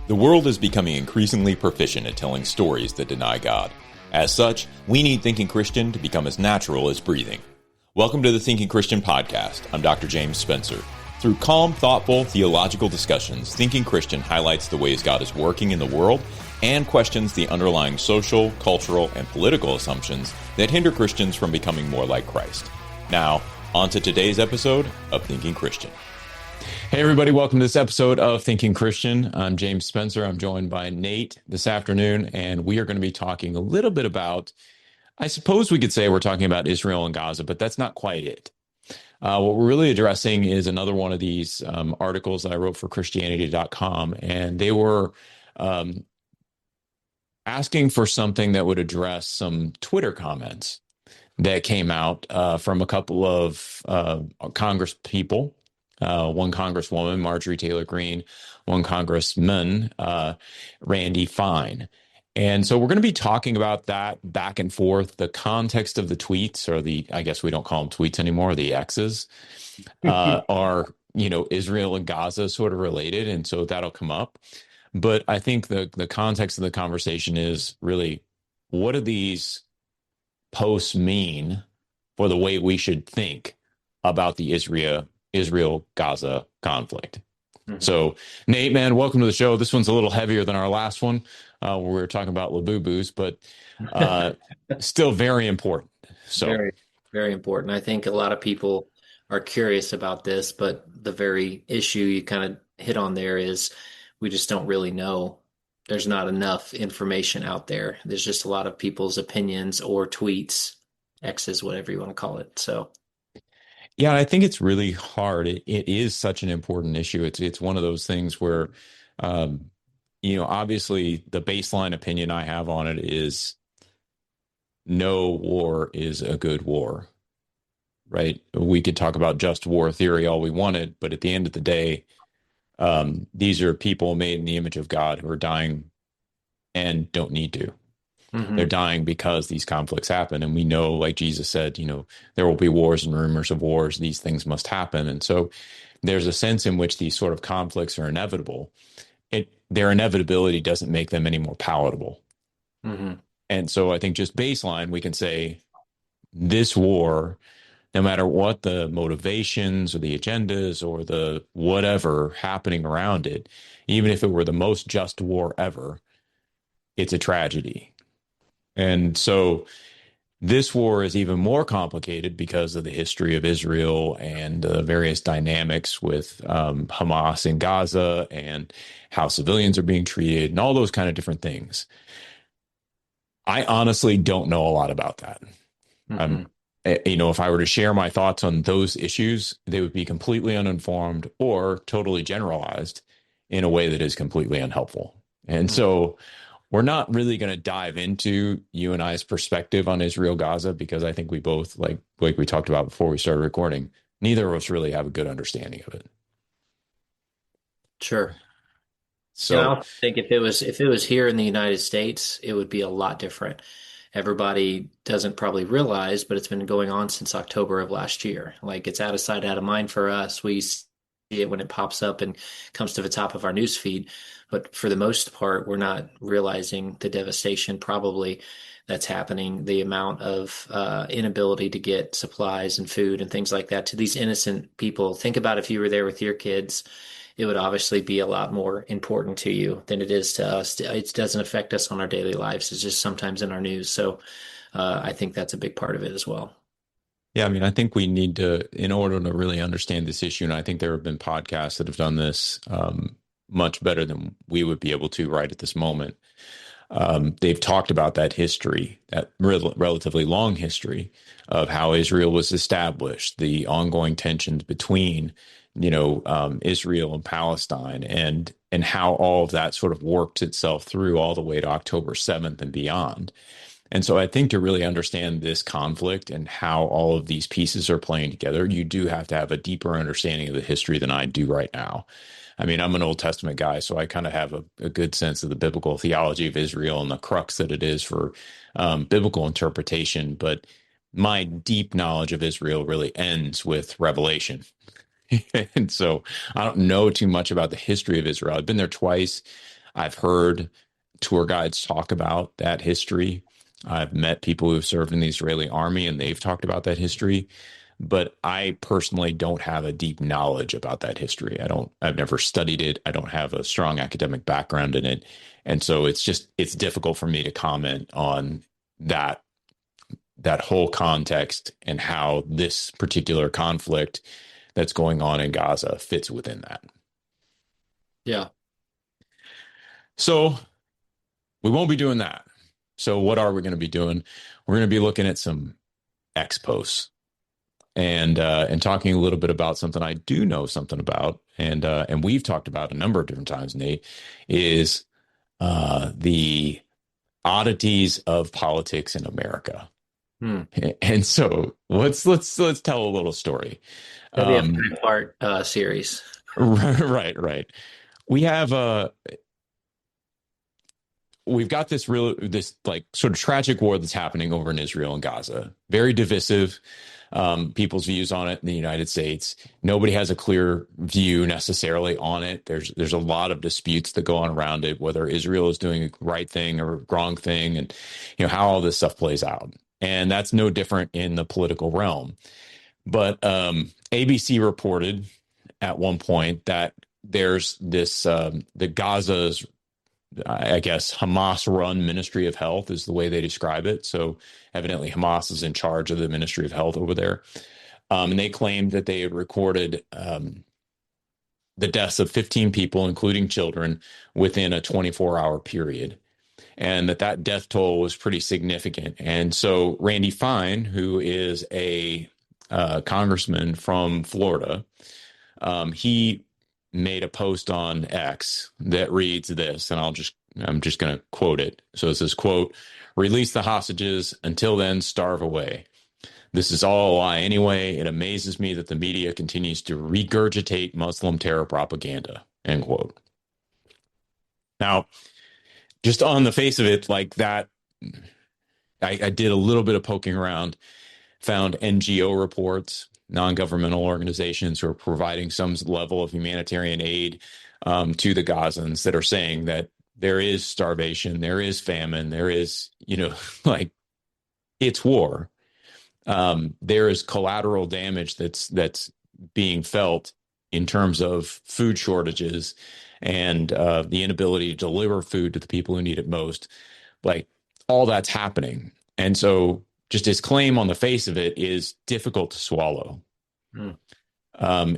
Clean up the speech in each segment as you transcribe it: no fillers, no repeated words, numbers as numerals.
The world is becoming increasingly proficient at telling stories that deny God. As such, we need Thinking Christian to become as natural as breathing. Welcome to the Thinking Christian podcast. I'm Dr. James Spencer. Through calm, thoughtful, theological discussions, Thinking Christian highlights the ways God is working in the world and questions the underlying social, cultural, and political assumptions that hinder Christians from becoming more like Christ. Now, on to today's episode of Thinking Christian. Hey everybody, welcome to this episode of Thinking Christian. I'm James Spencer. I'm joined by Nate this afternoon, and we are going to be talking a little bit about, I suppose we could say we're talking about Israel and Gaza, but that's not quite it. What we're really addressing is another one of these articles that I wrote for Christianity.com, and they were asking for something that would address some Twitter comments that came out from a couple of Congress people. One Congresswoman, Marjorie Greene, one Congressman, Randy Fine. And so we're going to be talking about that back and forth, the context of the tweets, or I guess we don't call them tweets anymore, the X's, are, Israel and Gaza sort of related. And so that'll come up. But I think the context of the conversation is really, what do these posts mean for the way we should think about the Israel-Gaza conflict? Mm-hmm. So, Nate, man, welcome to the show. This one's a little heavier than our last one, where we were talking about Labubu's, but still very important. So, very, very important. I think a lot of people are curious about this, but the very issue you kind of hit on there is we just don't really know. There's not enough information out there. There's just a lot of people's opinions or tweets, X's, whatever you want to call it. So. Yeah, I think it's really hard. It is such an important issue. It's one of those things where, obviously the baseline opinion I have on it is no war is a good war, right? We could talk about just war theory all we wanted, but at the end of the day, these are people made in the image of God who are dying and don't need to. Mm-hmm. They're dying because these conflicts happen. And we know, like Jesus said, there will be wars and rumors of wars. These things must happen. And so there's a sense in which these sort of conflicts are inevitable. Their inevitability doesn't make them any more palatable. Mm-hmm. And so I think just baseline, we can say this war, no matter what the motivations or the agendas or the whatever happening around it, even if it were the most just war ever, it's a tragedy. And so this war is even more complicated because of the history of Israel and the various dynamics with Hamas in Gaza and how civilians are being treated and all those kind of different things. I honestly don't know a lot about that. Mm-hmm. If I were to share my thoughts on those issues, they would be completely uninformed or totally generalized in a way that is completely unhelpful. And so we're not really going to dive into you and I's perspective on Israel-Gaza because I think we both, like we talked about before we started recording, neither of us really have a good understanding of it. Sure. So I think if it was here in the United States, it would be a lot different. Everybody doesn't probably realize, but it's been going on since October of last year. Like, it's out of sight, out of mind for us. We see it when it pops up and comes to the top of our news feed. But for the most part, we're not realizing the devastation probably that's happening, the amount of inability to get supplies and food and things like that to these innocent people. Think about if you were there with your kids, it would obviously be a lot more important to you than it is to us. It doesn't affect us on our daily lives. It's just sometimes in our news. So I think that's a big part of it as well. Yeah, I mean, I think we need to, in order to really understand this issue, and I think there have been podcasts that have done this much better than we would be able to right at this moment. They've talked about that history, that relatively long history of how Israel was established, the ongoing tensions between, Israel and Palestine, and how all of that sort of worked itself through all the way to October 7th and beyond. And so I think to really understand this conflict and how all of these pieces are playing together, you do have to have a deeper understanding of the history than I do right now. I mean, I'm an Old Testament guy, so I kind of have a good sense of the biblical theology of Israel and the crux that it is for biblical interpretation. But my deep knowledge of Israel really ends with Revelation. And so I don't know too much about the history of Israel. I've been there twice. I've heard tour guides talk about that history. I've met people who have served in the Israeli army and they've talked about that history. But I personally don't have a deep knowledge about that history. I've never studied it. I don't have a strong academic background in it. And so it's difficult for me to comment on that whole context and how this particular conflict that's going on in Gaza fits within that. Yeah. So we won't be doing that. So what are we going to be doing? We're going to be looking at some X posts and talking a little bit about something I do know something about, and we've talked about a number of different times, Nate, is the oddities of politics in America. Hmm. And so let's tell a little story. That'd be a five-part series. Right. We have we've got this like sort of tragic war that's happening over in Israel and Gaza. Very divisive. People's views on it in the United States. Nobody has a clear view necessarily on it. There's a lot of disputes that go on around it, whether Israel is doing a right thing or a wrong thing, and how all this stuff plays out. And that's no different in the political realm. But ABC reported at one point that there's this the Gaza's, I guess, Hamas-run Ministry of Health is the way they describe it. So evidently Hamas is in charge of the Ministry of Health over there. And they claimed that they had recorded the deaths of 15 people, including children, within a 24-hour period. And that death toll was pretty significant. And so Randy Fine, who is a congressman from Florida, he made a post on X that reads this, and I'm just going to quote it. So it says, quote, "Release the hostages. Until then, starve away. This is all a lie anyway. It amazes me that the media continues to regurgitate Muslim terror propaganda," end quote. Now, just on the face of it, like that, I did a little bit of poking around, found NGO reports, non-governmental organizations who are providing some level of humanitarian aid to the Gazans that are saying that there is starvation, there is famine, there is, like, it's war. There is collateral damage that's being felt in terms of food shortages and the inability to deliver food to the people who need it most. Like, all that's happening. And so just his claim on the face of it is difficult to swallow. Hmm.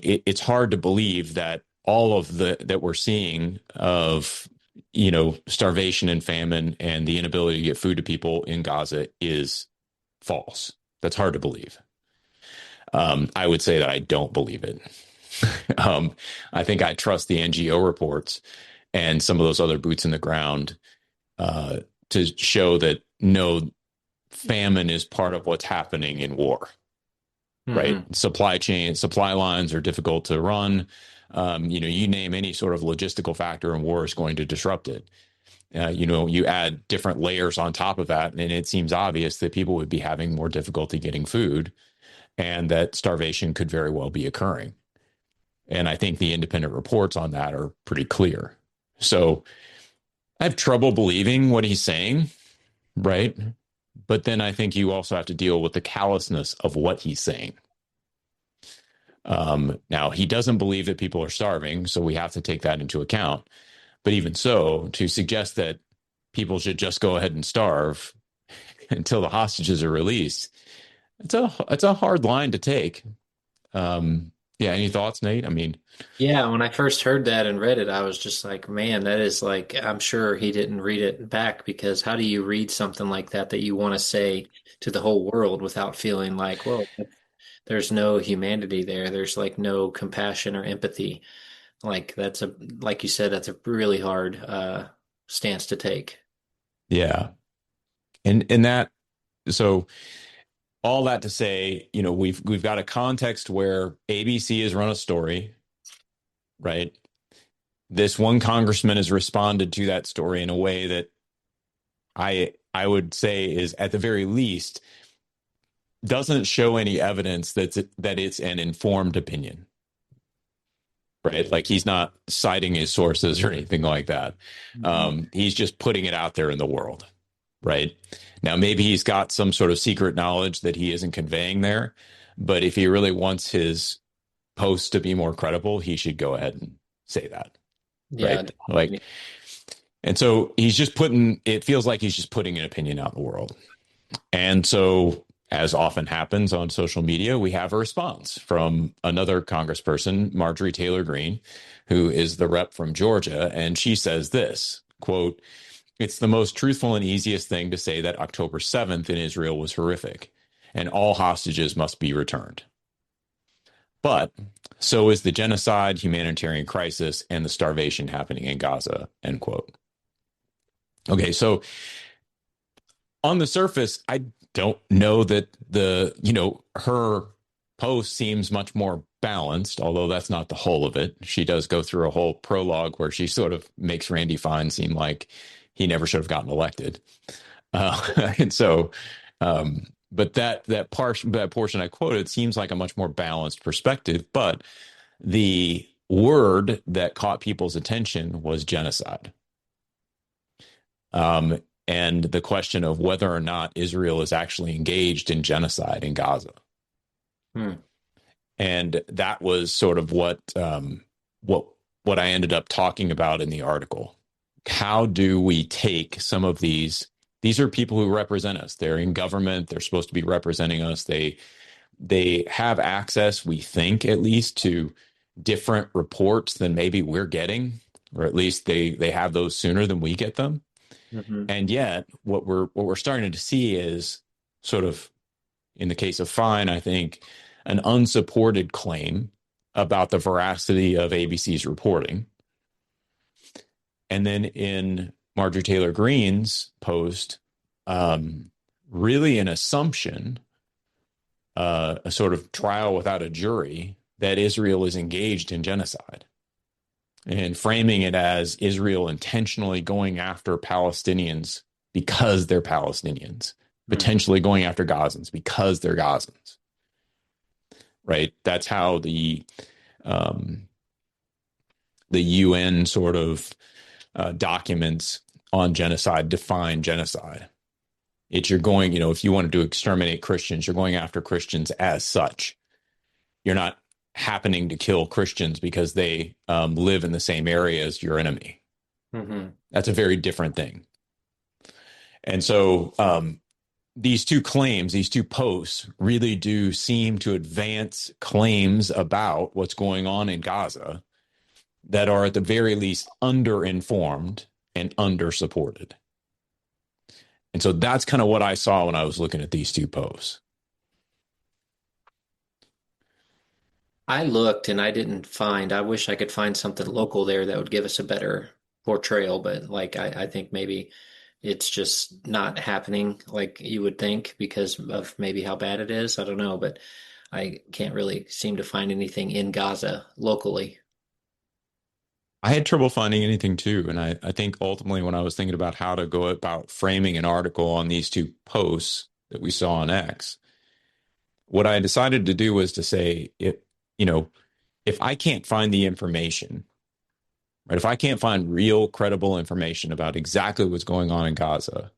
It's hard to believe that all of that we're seeing of, starvation and famine and the inability to get food to people in Gaza is false. That's hard to believe. I would say that I don't believe it. I think I trust the NGO reports and some of those other boots in the ground to show that no, famine is part of what's happening in war. Right? Supply lines are difficult to run. You name any sort of logistical factor in war is going to disrupt it. You add different layers on top of that, and it seems obvious that people would be having more difficulty getting food and that starvation could very well be occurring. And I think the independent reports on that are pretty clear. So I have trouble believing what he's saying, right? But then I think you also have to deal with the callousness of what he's saying. Now, he doesn't believe that people are starving, so we have to take that into account. But even so, to suggest that people should just go ahead and starve until the hostages are released, it's a hard line to take. Yeah, any thoughts, Nate? I mean, Yeah, when I first heard that and read it, I was just like, man, that is like, I'm sure he didn't read it back, because how do you read something like that you want to say to the whole world without feeling like, well, there's no humanity there. There's like no compassion or empathy. Like like you said, that's a really hard stance to take. yeah. And that, so all that to say, we've got a context where ABC has run a story, right? This one congressman has responded to that story in a way that I would say is, at the very least, doesn't show any evidence that it's an informed opinion, right? Like he's not citing his sources or anything like that. Mm-hmm. He's just putting it out there in the world, right? Now, maybe he's got some sort of secret knowledge that he isn't conveying there, but if he really wants his post to be more credible, he should go ahead and say that, Yeah. right? Like, and so he's just putting, it feels like he's just putting an opinion out in the world. And so, as often happens on social media, we have a response from another congressperson, Marjorie Taylor Greene, who is the rep from Georgia. And she says this, quote, "It's the most truthful and easiest thing to say that October 7th in Israel was horrific and all hostages must be returned. But so is the genocide, humanitarian crisis, and the starvation happening in Gaza," end quote. Okay, so on the surface, I don't know that her post seems much more balanced, although that's not the whole of it. She does go through a whole prologue where she sort of makes Randy Fine seem like he never should have gotten elected. And so, but that portion I quoted seems like a much more balanced perspective. But the word that caught people's attention was genocide. And the question of whether or not Israel is actually engaged in genocide in Gaza. And that was sort of what I ended up talking about in the article. How do we take some of these? These are people who represent us. They're in government. They're supposed to be representing us. They have access, we think, at least, to different reports than maybe we're getting, or at least they have those sooner than we get them. Mm-hmm. And yet, what we're starting to see is sort of, in the case of Fine, I think, an unsupported claim about the veracity of ABC's reporting. And then in Marjorie Taylor Greene's post, really an assumption, a sort of trial without a jury, that Israel is engaged in genocide, and framing it as Israel intentionally going after Palestinians because they're Palestinians, potentially going after Gazans because they're Gazans. Right? That's how the UN sort of documents on genocide define genocide. It's you're going, if you wanted to exterminate Christians, you're going after Christians as such. You're not happening to kill Christians because they live in the same area as your enemy. Mm-hmm. That's a very different thing. And so these two claims, these two posts really do seem to advance claims about what's going on in Gaza that are at the very least underinformed and undersupported. And so that's kind of what I saw when I was looking at these two posts. I looked and I wish I could find something local there that would give us a better portrayal, but I think maybe it's just not happening like you would think because of maybe how bad it is. I don't know, but I can't really seem to find anything in Gaza locally. I had trouble finding anything too. And I think ultimately when I was thinking about how to go about framing an article on these two posts that we saw on X, what I decided to do was to say, if I can't find the information, right, if I can't find real credible information about exactly what's going on in Gaza,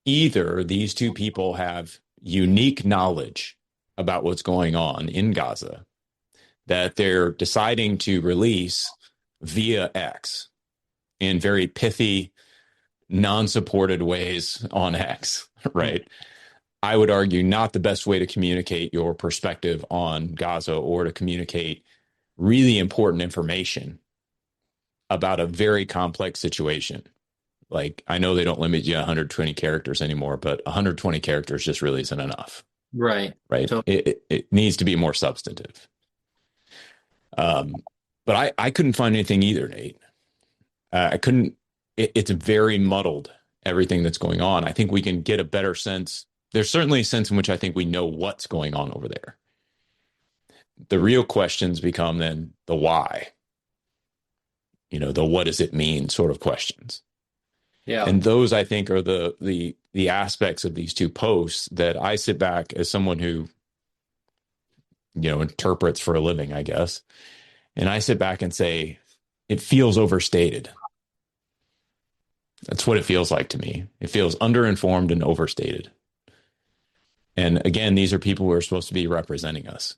either these two people have unique knowledge about what's going on in Gaza that they're deciding to release via X in very pithy, non-supported ways on X, right? I would argue not the best way to communicate your perspective on Gaza or to communicate really important information about a very complex situation. Like, I know they don't limit you 120 characters anymore, but 120 characters just really isn't enough. Right. Right. So it needs to be more substantive. But I couldn't find anything either, Nate. I couldn't. It's very muddled, everything that's going on. I think we can get a better sense. There's certainly a sense in which I think we know what's going on over there. The real questions become then the why. The what does it mean sort of questions. Yeah. And those, I think, are the aspects of these two posts that I sit back as someone who, interprets for a living, I guess. And I sit back and say, it feels overstated. That's what it feels like to me. It feels underinformed and overstated. And again, these are people who are supposed to be representing us.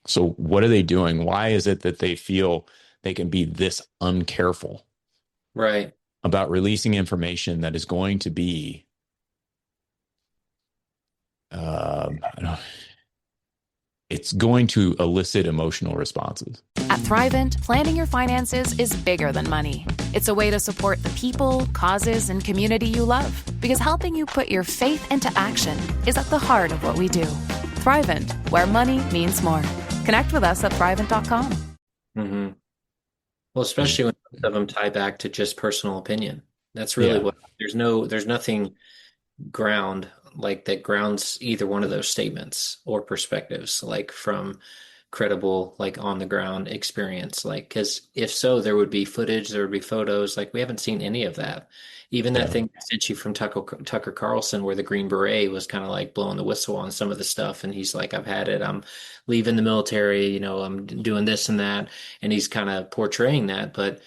So what are they doing? Why is it that they feel they can be this uncareful Right. about releasing information that is going to be, I don't, it's going to elicit emotional responses. At Thrivent, planning your finances is bigger than money. It's a way to support the people, causes, and community you love. Because helping you put your faith into action is at the heart of what we do. Thrivent, where money means more. Connect with us at thrivent.com. Mm-hmm. Well, especially when most of them tie back to just personal opinion. That's really Yeah. what there's nothing ground like that grounds either one of those statements or perspectives, like from credible, like on the ground experience. Like, because if so, there would be footage, there would be photos. Like, we haven't seen any of that. Even that Yeah. thing I sent you from Tucker Carlson, where the Green Beret was kind of like blowing the whistle on some of the stuff, and he's like, "I've had it. I'm leaving the military. I'm doing this and that," and he's kind of portraying that, but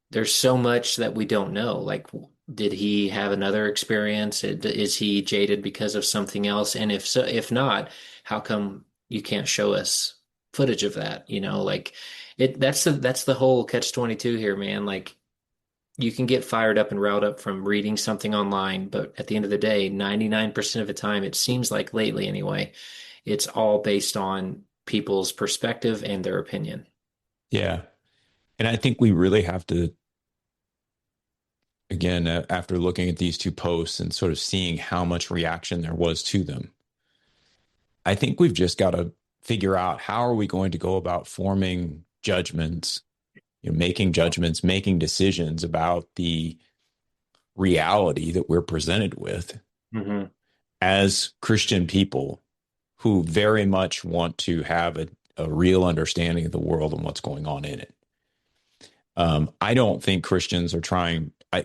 there's so much that we don't know. Like, did he have another experience? Is he jaded because of something else? And if so, if not, how come you can't show us footage of that? Like that's the whole catch-22 here, man. Like, you can get fired up and riled up from reading something online, but at the end of the day, 99% of the time, it seems like lately anyway, it's all based on people's perspective and their opinion. Yeah. And I think we really have to, again, after looking at these two posts and sort of seeing how much reaction there was to them, I think we've just got to figure out how are we going to go about forming judgments, making judgments, making decisions about the reality that we're presented with Mm-hmm. as Christian people who very much want to have a real understanding of the world and what's going on in it. I don't think Christians are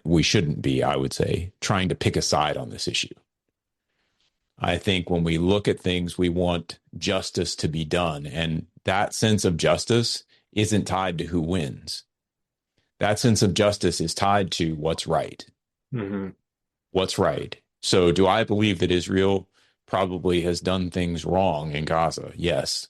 we shouldn't be, I would say, trying to pick a side on this issue. I think when we look at things, we want justice to be done. And that sense of justice isn't tied to who wins. That sense of justice is tied to what's right. Mm-hmm. What's right. So do I believe that Israel probably has done things wrong in Gaza? Yes.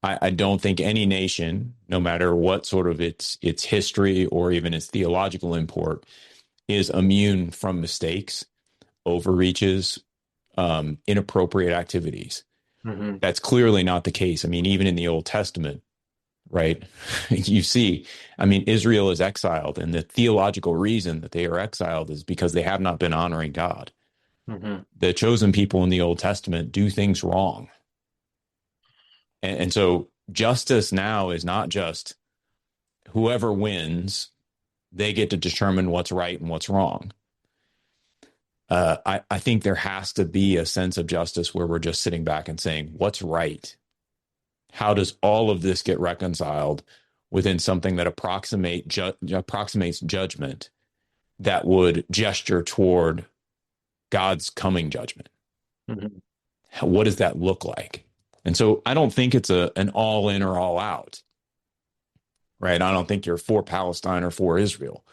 I don't think any nation, no matter what sort of its history or even its theological import, is immune from mistakes, overreaches, inappropriate activities. Mm-hmm. That's clearly not the case. I mean, even in the Old Testament, right? You see, I mean, Israel is exiled, and the theological reason that they are exiled is because they have not been honoring God. Mm-hmm. The chosen people in the Old Testament do things wrong. And so justice now is not just whoever wins, they get to determine what's right and what's wrong. I think there has to be a sense of justice where we're just sitting back and saying, what's right? How does all of this get reconciled within something that approximates judgment that would gesture toward God's coming judgment? Mm-hmm. What does that look like? And so I don't think it's an all in or all out, right? I don't think you're for Palestine or for Israel.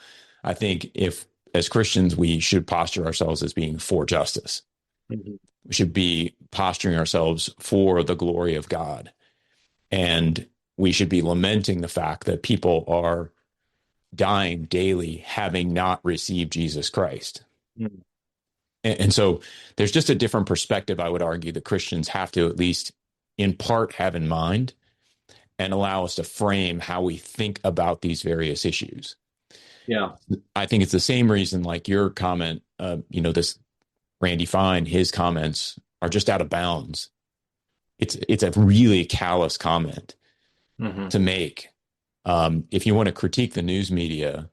I think if, as Christians, we should posture ourselves as being for justice. Mm-hmm. We should be posturing ourselves for the glory of God. And we should be lamenting the fact that people are dying daily having not received Jesus Christ. Mm-hmm. And so there's just a different perspective, I would argue, that Christians have to at least in part have in mind and allow us to frame how we think about these various issues. Yeah. I think it's the same reason, like your comment, this Randy Fine, his comments are just out of bounds. It's a really callous comment Mm-hmm. to make. If you want to critique the news media,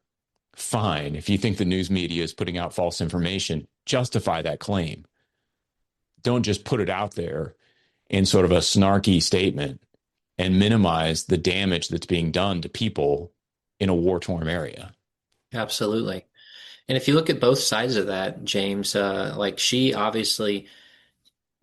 fine. If you think the news media is putting out false information, justify that claim. Don't just put it out there in sort of a snarky statement and minimize the damage that's being done to people in a war-torn area. Absolutely. And if you look at both sides of that, James, like she obviously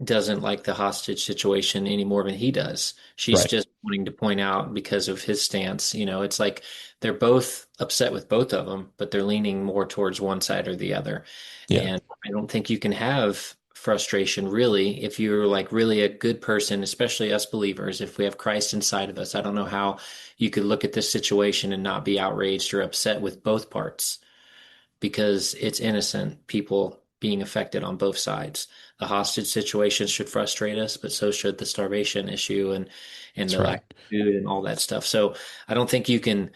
doesn't like the hostage situation any more than he does. She's Right. just wanting to point out because of his stance. It's like they're both upset with both of them, but they're leaning more towards one side or the other. Yeah. And I don't think you can have frustration really if you're like really a good person, especially us believers. If we have Christ inside of us, I don't know how you could look at this situation and not be outraged or upset with both parts, because it's innocent people being affected on both sides. The hostage situation should frustrate us, but so should the starvation issue and That's the right. lack of food and all that stuff. So I don't think you can,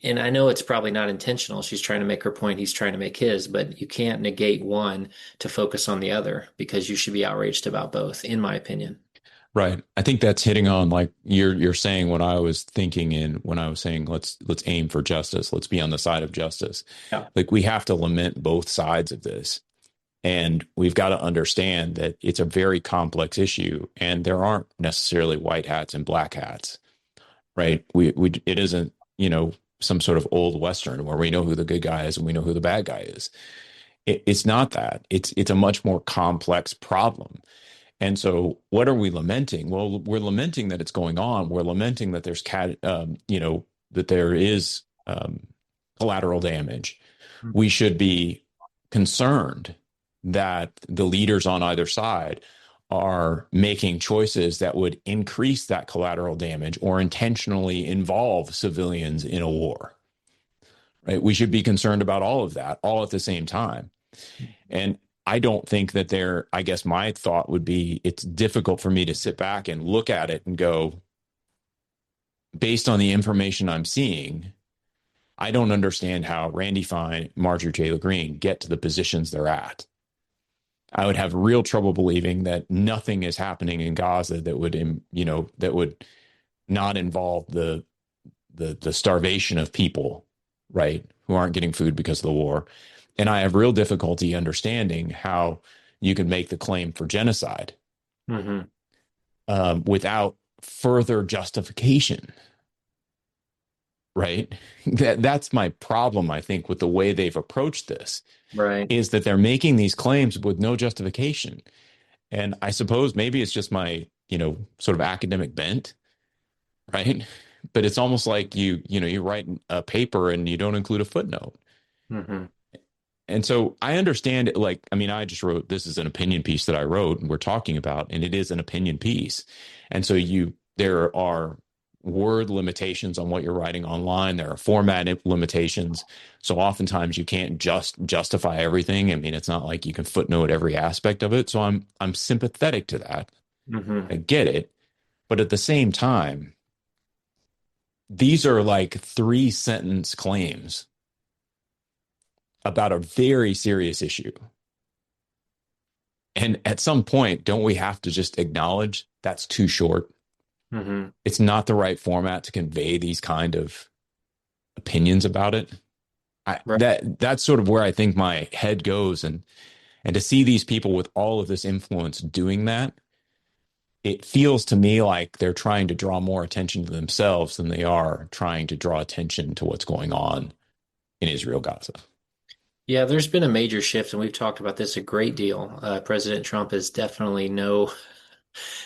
and I know it's probably not intentional. She's trying to make her point, he's trying to make his, but you can't negate one to focus on the other, because you should be outraged about both, in my opinion. Right. I think that's hitting on like you're saying what I was thinking in when I was saying let's aim for justice. Let's be on the side of justice. Yeah. Like we have to lament both sides of this. And we've got to understand that it's a very complex issue and there aren't necessarily white hats and black hats, right? We it isn't, some sort of old Western where we know who the good guy is and we know who the bad guy is. It's not that. It's a much more complex problem. And so, what are we lamenting? Well, we're lamenting that it's going on. We're lamenting that that there is collateral damage. We should be concerned that the leaders on either side are making choices that would increase that collateral damage or intentionally involve civilians in a war. Right? We should be concerned about all of that all at the same time. And I don't think that I guess my thought would be it's difficult for me to sit back and look at it and go, based on the information I'm seeing, I don't understand how Randy Fine, Marjorie Taylor Greene get to the positions they're at. I would have real trouble believing that nothing is happening in Gaza that would not involve the starvation of people, right, who aren't getting food because of the war. And I have real difficulty understanding how you can make the claim for genocide without further justification, right? That's my problem, I think, with the way they've approached this, Right. is that they're making these claims with no justification. And I suppose maybe it's just my, sort of academic bent, right? But it's almost like you write a paper and you don't include a footnote. Mm-hmm. And so I understand it. Like, I mean, I just wrote, this is an opinion piece that I wrote and we're talking about, and it is an opinion piece. And so there are word limitations on what you're writing online. There are format limitations. So oftentimes you can't just justify everything. I mean, it's not like you can footnote every aspect of it. So I'm sympathetic to that. Mm-hmm. I get it. But at the same time, these are like 3-sentence claims about a very serious issue. And at some point, don't we have to just acknowledge that's too short? Mm-hmm. It's not the right format to convey these kind of opinions about it. Right. That's sort of where I think my head goes. And to see these people with all of this influence doing that, it feels to me like they're trying to draw more attention to themselves than they are trying to draw attention to what's going on in Israel, Gaza. Yeah, there's been a major shift, and we've talked about this a great deal. President Trump is definitely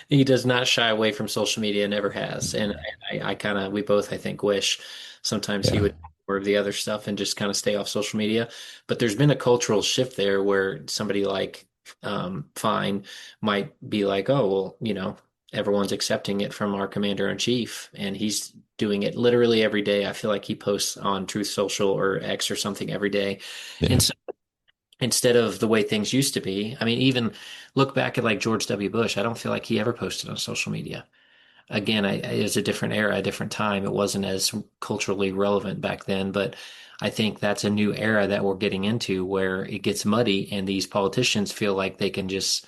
he does not shy away from social media, never has. And I kind of, we both, I think, wish sometimes he Yeah. would do more of the other stuff and just kind of stay off social media. But there's been a cultural shift there where somebody like Fine might be like, oh, well, everyone's accepting it from our commander in chief, and he's doing it literally every day. I feel like he posts on Truth Social or X or something every day. Yeah. And so instead of the way things used to be, I mean, even look back at like George W. Bush, I don't feel like he ever posted on social media. Again, it was a different era, a different time. It wasn't as culturally relevant back then, but I think that's a new era that we're getting into where it gets muddy and these politicians feel like they can just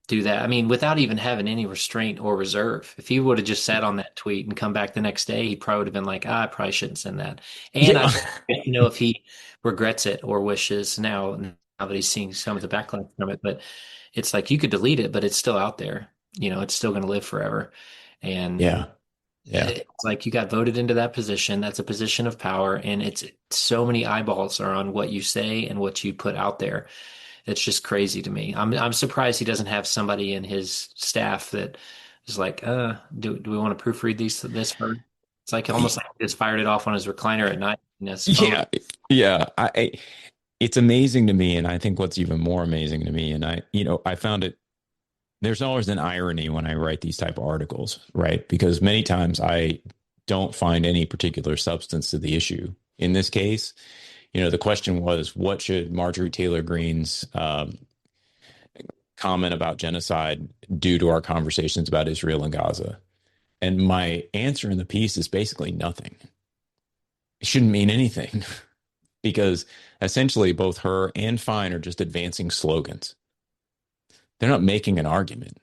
do that. I mean, without even having any restraint or reserve. If he would have just sat on that tweet and come back the next day, he probably would have been like, I probably shouldn't send that. And Yeah. I don't know if he regrets it or wishes now that he's seeing some of the backlash from it. But it's like you could delete it, but it's still out there. It's still going to live forever. And Yeah. Yeah. it's like you got voted into that position. That's a position of power. And it's so many eyeballs are on what you say and what you put out there. It's just crazy to me. I'm surprised he doesn't have somebody in his staff that is like, do we want to proofread this first? It's like almost like he just fired it off on his recliner at night and his phone. Yeah, yeah. It's amazing to me, and I think what's even more amazing to me, and I found it. There's always an irony when I write these type of articles, right? Because many times I don't find any particular substance to the issue. In this case, the question was, what should Marjorie Taylor Greene's comment about genocide do to our conversations about Israel and Gaza? And my answer in the piece is basically nothing. It shouldn't mean anything because essentially both her and Fine are just advancing slogans. They're not making an argument.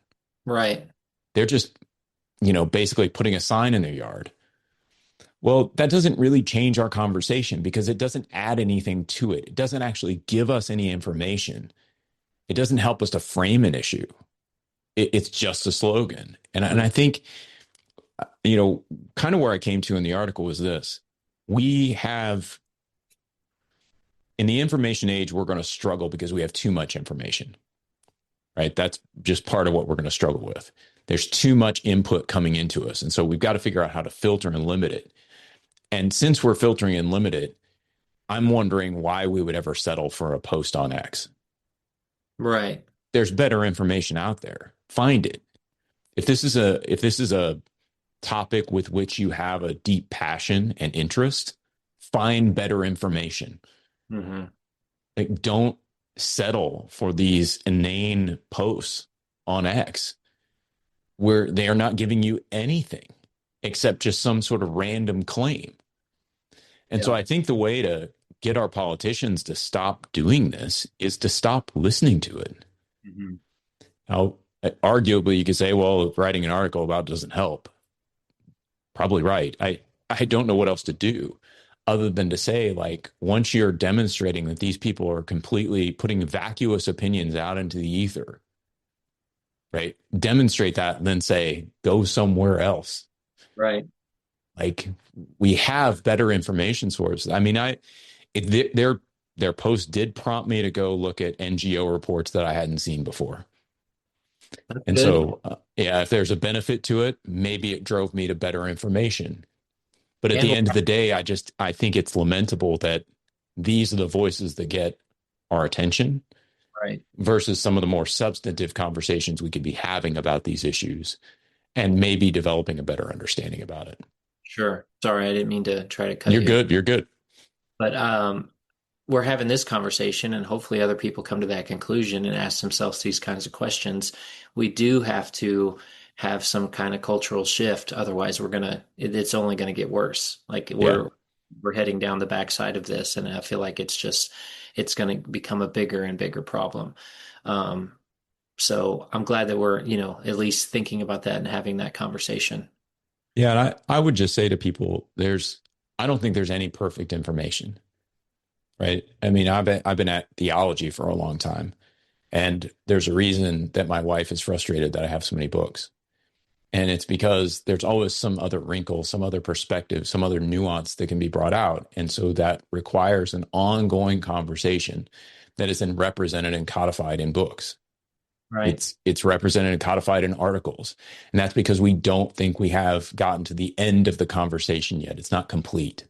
Right. They're just, basically putting a sign in their yard. Well, that doesn't really change our conversation because it doesn't add anything to it. It doesn't actually give us any information. It doesn't help us to frame an issue. It's just a slogan. And I think, kind of where I came to in the article was this. We have, in the information age, we're going to struggle because we have too much information. Right? That's just part of what we're going to struggle with. There's too much input coming into us. And so we've got to figure out how to filter and limit it. And since we're filtering and limit it, I'm wondering why we would ever settle for a post on X. Right. There's better information out there. Find it. If this is a topic with which you have a deep passion and interest, find better information. Mm-hmm. Like, don't settle for these inane posts on X where they are not giving you anything except just some sort of random claim. And so I think the way to get our politicians to stop doing this is to stop listening to it. Mm-hmm. Now, arguably, you could say, well, writing an article about it doesn't help. Probably right. I don't know what else to do other than to say, like, once you're demonstrating that these people are completely putting vacuous opinions out into the ether, right? Demonstrate that and then say, go somewhere else. Right. Like, we have better information sources. I mean, their post did prompt me to go look at NGO reports that I hadn't seen before. That's and good. So, if there's a benefit to it, maybe it drove me to better information. But at the end of the day, I think it's lamentable that these are the voices that get our attention, right, versus some of the more substantive conversations we could be having about these issues and maybe developing a better understanding about it. Sure. Sorry, I didn't mean to try to cut you. You're good. But we're having this conversation, and hopefully other people come to that conclusion and ask themselves these kinds of questions. We do have to have some kind of cultural shift. Otherwise, it's only going to get worse. Like we're heading down the backside of this. And I feel like it's going to become a bigger and bigger problem. So I'm glad that we're, at least thinking about that and having that conversation. Yeah. And I would just say to people, I don't think there's any perfect information, right? I mean, I've been at theology for a long time, and there's a reason that my wife is frustrated that I have so many books. And it's because there's always some other wrinkle, some other perspective, some other nuance that can be brought out. And so that requires an ongoing conversation that is then represented and codified in books. Right. It's represented and codified in articles. And that's because we don't think we have gotten to the end of the conversation yet. It's not complete.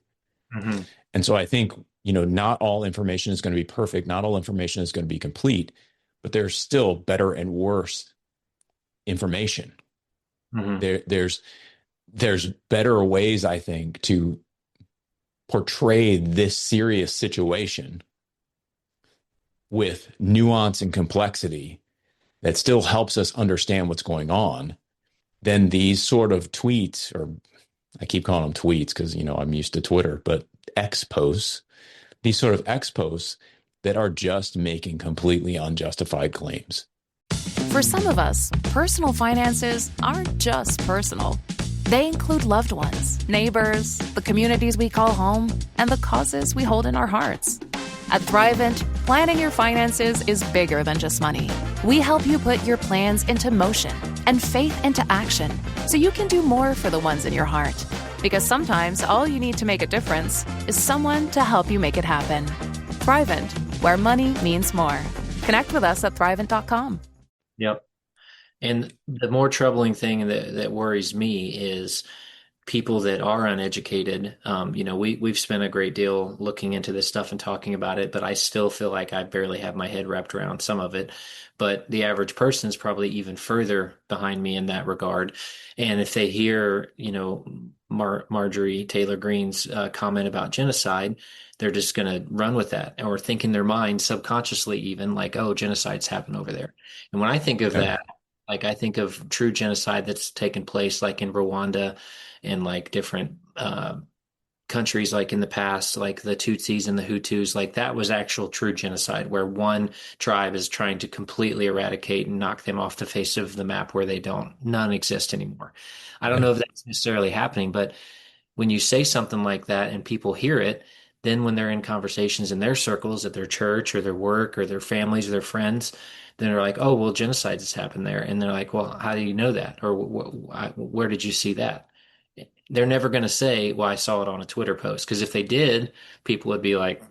Mm-hmm. And so I think, not all information is going to be perfect. Not all information is going to be complete, but there's still better and worse information. Mm-hmm. There's better ways, I think, to portray this serious situation with nuance and complexity that still helps us understand what's going on than these sort of tweets, or I keep calling them tweets because, I'm used to Twitter, but X posts, these sort of X posts that are just making completely unjustified claims. For some of us, personal finances aren't just personal. They include loved ones, neighbors, the communities we call home, and the causes we hold in our hearts. At Thrivent, planning your finances is bigger than just money. We help you put your plans into motion and faith into action so you can do more for the ones in your heart. Because sometimes all you need to make a difference is someone to help you make it happen. Thrivent, where money means more. Connect with us at thrivent.com. Yep. And the more troubling thing that worries me is people that are uneducated. We've spent a great deal looking into this stuff and talking about it, but I still feel like I barely have my head wrapped around some of it. But the average person is probably even further behind me in that regard. And if they hear, Marjorie Taylor Greene's comment about genocide, they're just going to run with that or think in their mind subconsciously, even like, oh, genocides happen over there. And when I think of that, like I think of true genocide that's taken place like in Rwanda and like different countries like in the past, like the Tutsis and the Hutus, like that was actual true genocide where one tribe is trying to completely eradicate and knock them off the face of the map where none exist anymore. I don't know if that's necessarily happening, but when you say something like that and people hear it, then when they're in conversations in their circles at their church or their work or their families or their friends, then they're like, oh, well, genocide has happened there. And they're like, well, how do you know that? Or where did you see that? They're never going to say, well, I saw it on a Twitter post. Because if they did, people would be like,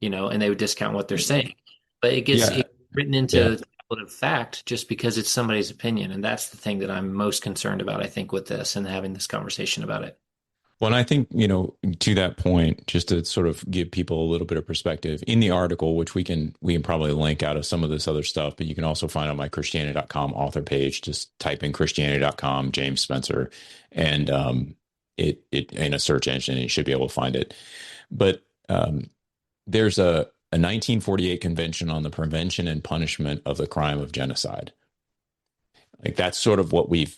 and they would discount what they're saying. But it gets written into the fact just because it's somebody's opinion. And that's the thing that I'm most concerned about, I think, with this and having this conversation about it. Well, and I think, to that point, just to sort of give people a little bit of perspective in the article, which we can probably link out of some of this other stuff, but you can also find on my Christianity.com author page. Just type in Christianity.com, James Spencer, and it in a search engine, and you should be able to find it. But there's a 1948 Convention on the Prevention and Punishment of the Crime of Genocide. Like that's sort of what we've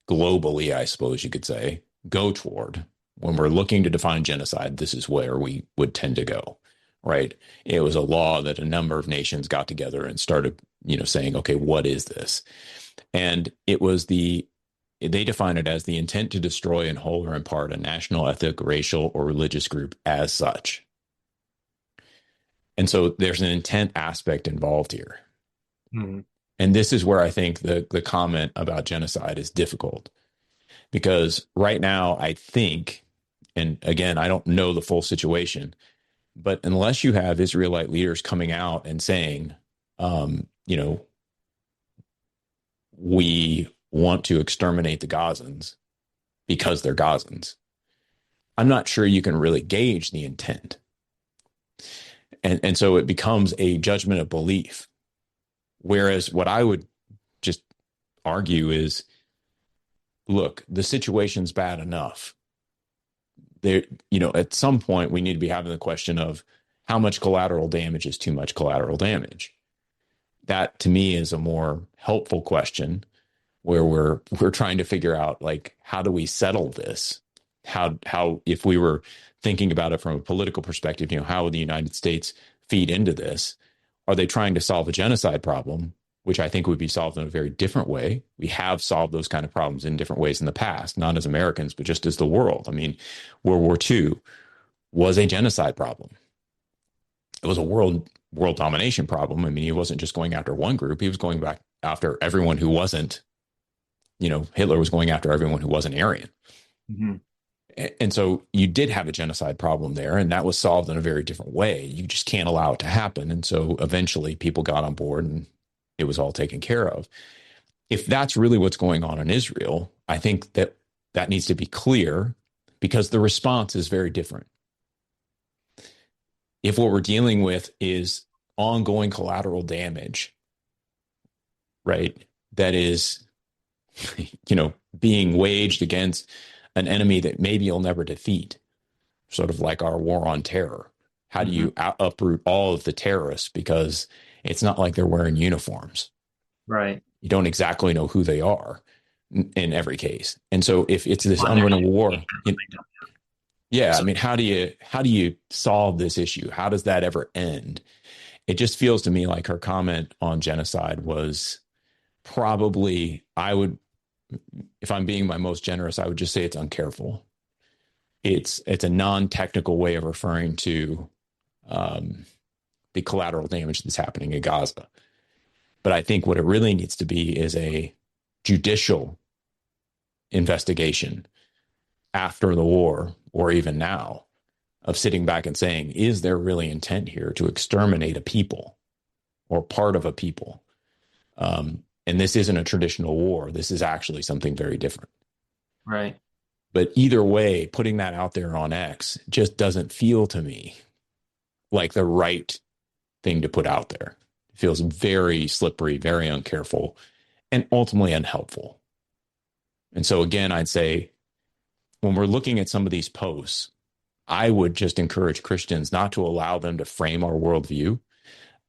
globally, I suppose you could say, go toward when we're looking to define genocide. This is where we would tend to go, right? It was a law that a number of nations got together and started, saying, okay, what is this? And they define it as the intent to destroy in whole or in part a national, ethnic, racial, or religious group as such. And so there's an intent aspect involved here. Mm-hmm. And this is where I think the comment about genocide is difficult, because right now I think, and again, I don't know the full situation, but unless you have Israelite leaders coming out and saying, we want to exterminate the Gazans because they're Gazans, I'm not sure you can really gauge the intent. And so it becomes a judgment of belief. Whereas what I would just argue is, look, the situation's bad enough. There, at some point we need to be having the question of how much collateral damage is too much collateral damage. That to me is a more helpful question, where we're trying to figure out, like, how do we settle this? How if we were thinking about it from a political perspective, how would the United States feed into this? Are they trying to solve a genocide problem, which I think would be solved in a very different way? We have solved those kind of problems in different ways in the past, not as Americans, but just as the world. I mean, World War II was a genocide problem. It was a world domination problem. I mean, he wasn't just going after one group. He was going back after everyone who wasn't, Hitler was going after everyone who wasn't Aryan. Mm-hmm. And so you did have a genocide problem there, and that was solved in a very different way. You just can't allow it to happen. And so eventually people got on board and it was all taken care of. If that's really what's going on in Israel, I think that needs to be clear, because the response is very different. If what we're dealing with is ongoing collateral damage, right, that is, being waged against an enemy that maybe you'll never defeat, sort of like our war on terror. How do you uproot all of the terrorists? Because it's not like they're wearing uniforms. Right. You don't exactly know who they are in every case. And so if it's this unwinnable war, I mean, how do you solve this issue? How does that ever end? It just feels to me like her comment on genocide was probably, if I'm being my most generous, I would just say it's uncareful. It's a non-technical way of referring to the collateral damage that's happening in Gaza. But I think what it really needs to be is a judicial investigation after the war, or even now, of sitting back and saying, is there really intent here to exterminate a people or part of a people? And this isn't a traditional war. This is actually something very different. Right. But either way, putting that out there on X just doesn't feel to me like the right thing to put out there. It feels very slippery, very uncareful, and ultimately unhelpful. And so again, I'd say when we're looking at some of these posts, I would just encourage Christians not to allow them to frame our worldview.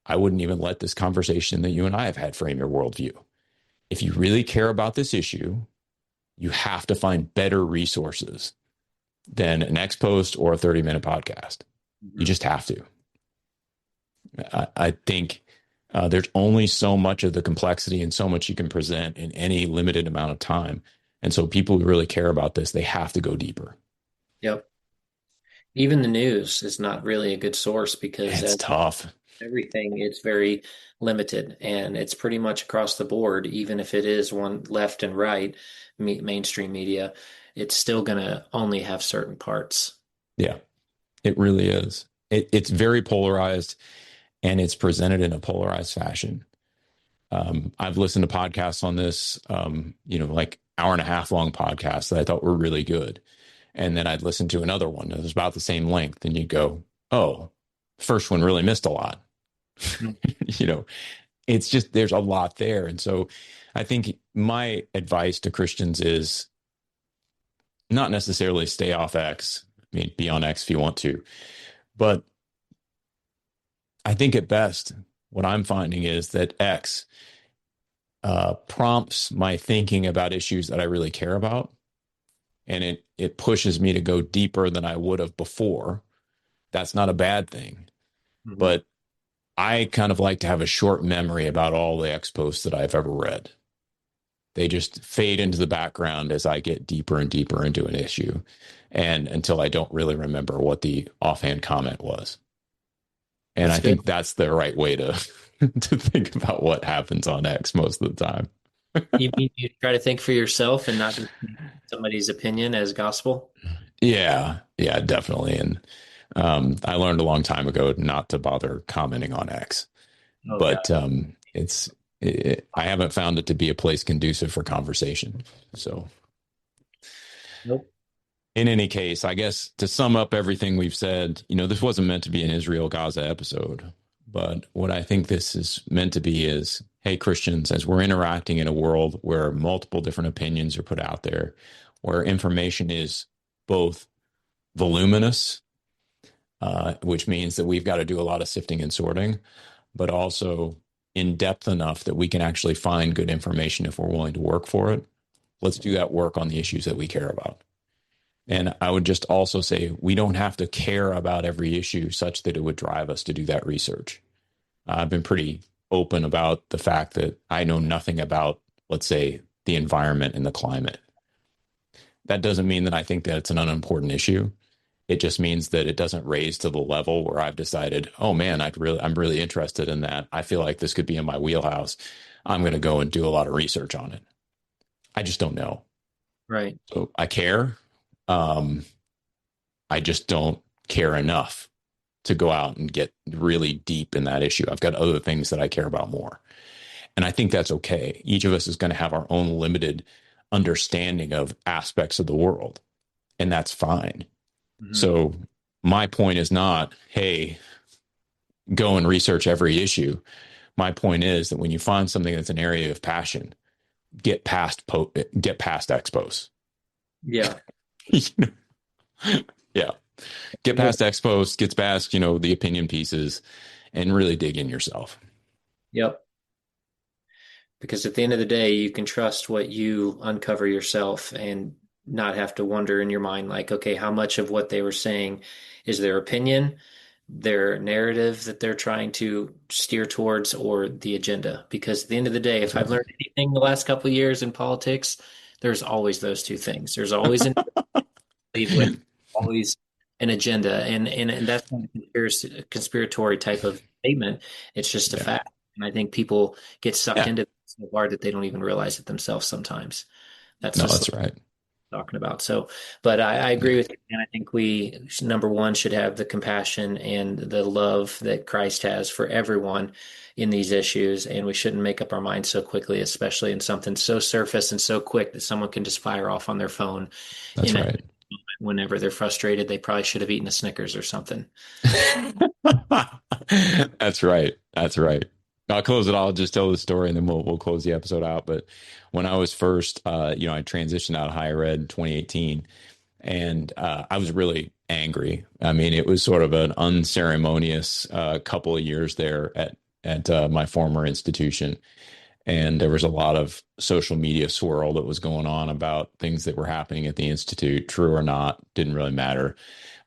I wouldn't even let this conversation that you and I have had frame your worldview. If you really care about this issue, you have to find better resources than an X post or a 30-minute podcast. You just have to. I think there's only so much of the complexity and so much you can present in any limited amount of time. And so people who really care about this, they have to go deeper. Yep. Even the news is not really a good source because it's tough. Everything, it's very limited, and it's pretty much across the board. Even if it is one left and right mainstream media, it's still going to only have certain parts. Yeah, it really is. It's very polarized, and it's presented in a polarized fashion. I've listened to podcasts on this, like hour and a half long podcasts that I thought were really good. And then I'd listen to another one that was about the same length. And you'd go, oh, first one really missed a lot. It's just, there's a lot there. And so I think my advice to Christians is not necessarily stay off X. I mean, be on X if you want to. But I think at best, what I'm finding is that X prompts my thinking about issues that I really care about. And it pushes me to go deeper than I would have before. That's not a bad thing. Mm-hmm. But I kind of like to have a short memory about all the X posts that I've ever read. They just fade into the background as I get deeper and deeper into an issue, and until I don't really remember what the offhand comment was. And I think that's the right way to think about what happens on X most of the time. You mean you try to think for yourself and not somebody's opinion as gospel? Yeah, definitely. And I learned a long time ago not to bother commenting on X, but I haven't found it to be a place conducive for conversation. So, nope. In any case, I guess to sum up everything we've said, this wasn't meant to be an Israel-Gaza episode, but what I think this is meant to be is, hey, Christians, as we're interacting in a world where multiple different opinions are put out there, where information is both voluminous, which means that we've got to do a lot of sifting and sorting, but also in depth enough that we can actually find good information if we're willing to work for it. Let's do that work on the issues that we care about. And I would just also say we don't have to care about every issue such that it would drive us to do that research. I've been pretty open about the fact that I know nothing about, let's say, the environment and the climate. That doesn't mean that I think that it's an unimportant issue. It just means that it doesn't raise to the level where I've decided, oh man, I'm really interested in that. I feel like this could be in my wheelhouse. I'm going to go and do a lot of research on it. I just don't know. Right. So I care. I just don't care enough to go out and get really deep in that issue. I've got other things that I care about more. And I think that's okay. Each of us is going to have our own limited understanding of aspects of the world, and that's fine. Mm-hmm. So my point is not, hey, go and research every issue. My point is that when you find something that's an area of passion, get past expos. Yeah. Yeah. Get past expos, get past, the opinion pieces, and really dig in yourself. Yep. Because at the end of the day, you can trust what you uncover yourself and not have to wonder in your mind, like, okay, how much of what they were saying is their opinion, their narrative that they're trying to steer towards, or the agenda. Because at the end of the day, if I've learned anything the last couple of years in politics, there's always those two things. There's always always an agenda, and that's not a conspiratory type of statement. It's just a fact. And I think people get sucked into it so hard that they don't even realize it themselves sometimes. That's right. talking about. So, but I agree with you, and I think we, number one, should have the compassion and the love that Christ has for everyone in these issues, and we shouldn't make up our minds so quickly, especially in something so surface and so quick that someone can just fire off on their phone That's right. whenever they're frustrated. They probably should have eaten a Snickers or something. That's right. That's right. I'll close it. I'll just tell the story and then we'll close the episode out. But when I was first, I transitioned out of higher ed in 2018, and I was really angry. I mean, it was sort of an unceremonious couple of years there at my former institution. And there was a lot of social media swirl that was going on about things that were happening at the institute, true or not, didn't really matter.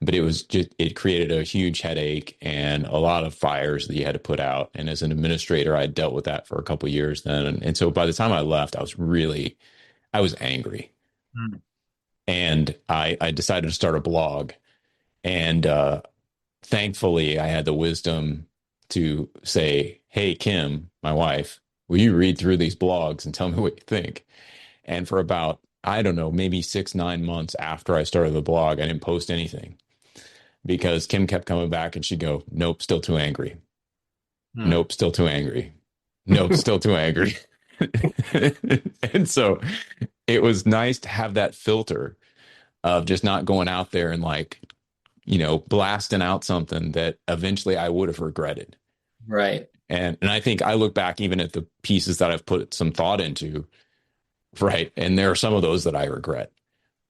But it created a huge headache and a lot of fires that you had to put out. And as an administrator, I dealt with that for a couple of years then. And so by the time I left, I was angry. Mm. And I decided to start a blog. And thankfully, I had the wisdom to say, hey, Kim, my wife, will you read through these blogs and tell me what you think? And for about, I don't know, maybe 6-9 months after I started the blog, I didn't post anything because Kim kept coming back and she'd go, nope, still too angry. Nope, still too angry. Nope, still too angry. And so it was nice to have that filter of just not going out there and blasting out something that eventually I would have regretted. Right. And I think I look back even at the pieces that I've put some thought into, right? And there are some of those that I regret.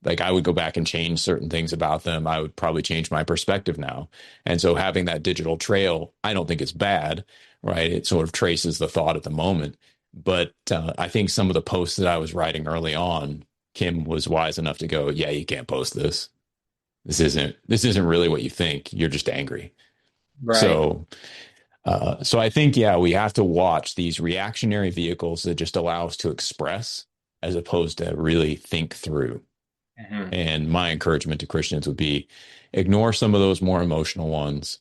Like I would go back and change certain things about them. I would probably change my perspective now. And so having that digital trail, I don't think it's bad, right? It sort of traces the thought at the moment. But I think some of the posts that I was writing early on, Kim was wise enough to go, yeah, you can't post this. This isn't really what you think. You're just angry. Right. So I think, we have to watch these reactionary vehicles that just allow us to express as opposed to really think through. Mm-hmm. And my encouragement to Christians would be ignore some of those more emotional ones,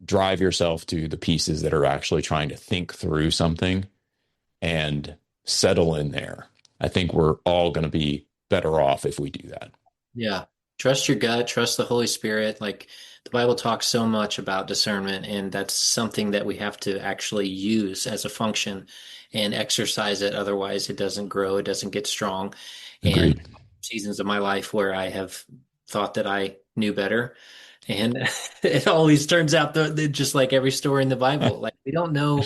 drive yourself to the pieces that are actually trying to think through something and settle in there. I think we're all going to be better off if we do that. Yeah. Trust your gut, trust the Holy Spirit. Like the Bible talks so much about discernment, and that's something that we have to actually use as a function and exercise it. Otherwise, it doesn't grow, it doesn't get strong. Agreed. And seasons of my life where I have thought that I knew better, and it always turns out that just like every story in the Bible, like we don't know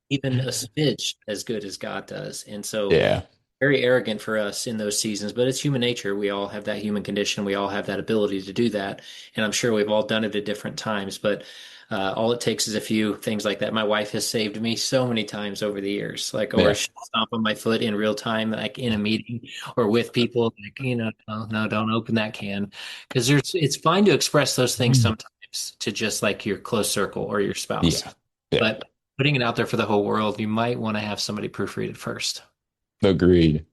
even a smidge as good as God does. And so very arrogant for us in those seasons, but it's human nature. We all have that human condition. We all have that ability to do that. And I'm sure we've all done it at different times, but all it takes is a few things like that. My wife has saved me so many times over the years, or she'll stomp on my foot in real time, like in a meeting or with people, no, don't open that can. Because it's fine to express those things sometimes to just like your close circle or your spouse. Yeah. But putting it out there for the whole world, you might want to have somebody proofread it first. Agreed.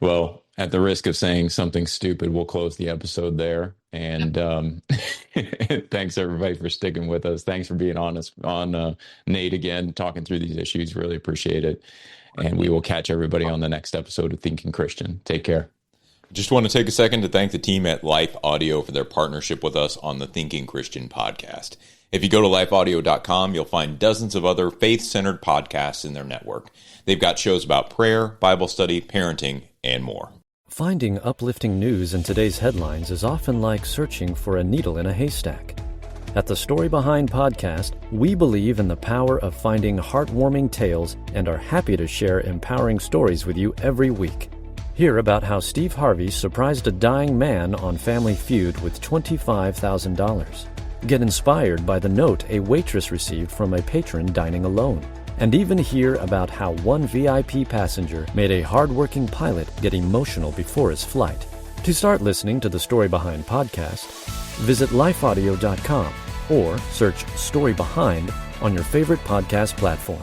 Well, at the risk of saying something stupid, we'll close the episode there. And thanks everybody for sticking with us. Thanks for being honest on Nate again, talking through these issues. Really appreciate it. And we will catch everybody on the next episode of Thinking Christian. Take care. Just want to take a second to thank the team at Life Audio for their partnership with us on the Thinking Christian podcast. If you go to lifeaudio.com, you'll find dozens of other faith-centered podcasts in their network. They've got shows about prayer, Bible study, parenting, and more. Finding uplifting news in today's headlines is often like searching for a needle in a haystack. At the Story Behind podcast, we believe in the power of finding heartwarming tales and are happy to share empowering stories with you every week. Hear about how Steve Harvey surprised a dying man on Family Feud with $25,000. Get inspired by the note a waitress received from a patron dining alone. And even hear about how one VIP passenger made a hardworking pilot get emotional before his flight. To start listening to the Story Behind podcast, visit lifeaudio.com or search Story Behind on your favorite podcast platform.